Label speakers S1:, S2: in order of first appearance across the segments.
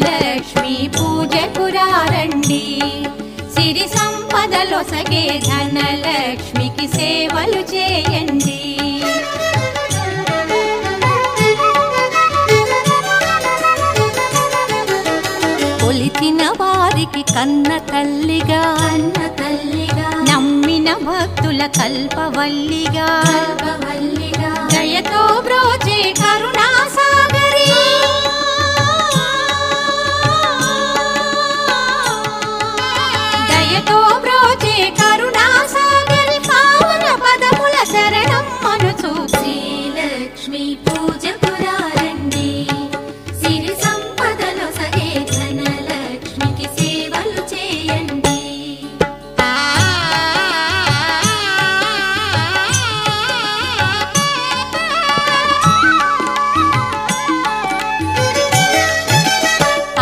S1: ధనలక్ష్మి పూజకు రండి. సిరి సంపదలొసగే ధనలక్ష్మికి సేవలు చేయండి. కొలిచిన వారికి కన్న తల్లిగా నమ్మిన భక్తుల కల్పవల్లిగా దయతో బ్రోచే కరుణా సాగరి. దయతో బ్రోచే కరుణా సాగరి పావన పదముల శరణం మనుచు శ్రీలక్ష్మి పూజకు రండి. సిరి సంపదలొసగే ధనలక్ష్మికి సేవలు చేయండి.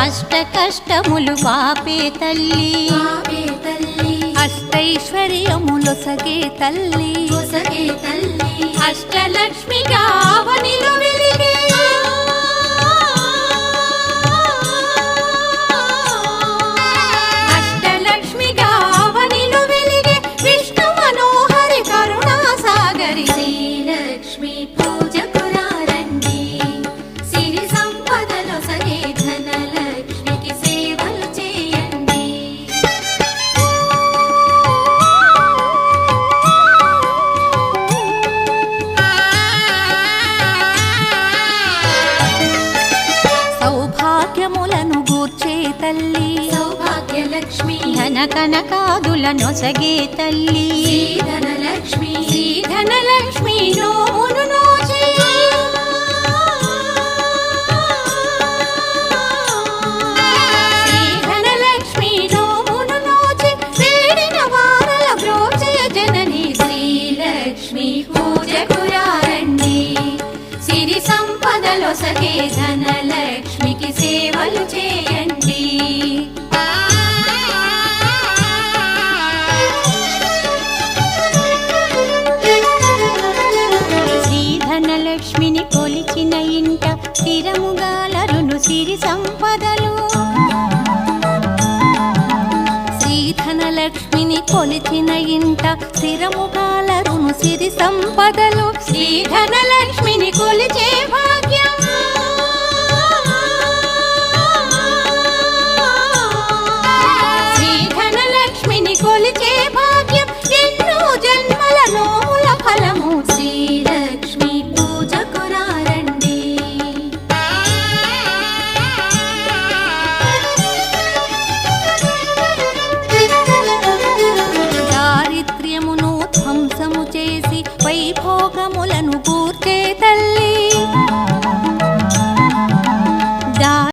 S1: అష్ట కష్టములు బాపే తల్లి అష్టైశ్వర్యములొసగే తల్లి అష్టలక్ష్మిగా అవనిలో వెలిగే అష్టలక్ష్మిగా అవనిలో వెలిగే విష్ణు మనోహరి కరుణా సాగరి. శ్రీలక్ష్మి పూజకు రండి. సిరి సంపదలొసగే ధనలక్ష్మికి సేవలు చేయండి. సౌభాగ్యములను గూర్చే తల్లి సౌభాగ్యలక్ష్మి ధన కనకాదులనొసగే తల్లి ధనలక్ష్మి ధనలక్ష్మి నోమును నోచే ధనలక్ష్మి నోమును నోచే వేడిన వారల బ్రోచే జనని. శ్రీలక్ష్మి పూజకు రండి. సిరి సంపదలొసగే ధనలక్ష్మికి సేవలు చేయండి. శ్రీధనలక్ష్మిని కొలిచిన ఇంట స్థిరముగాలరును సిరి సంపదలు. శ్రీధనలక్ష్మిని కొలిచిన ఇంట స్థిరముగాలరును సిరి సంపదలు. శ్రీధనల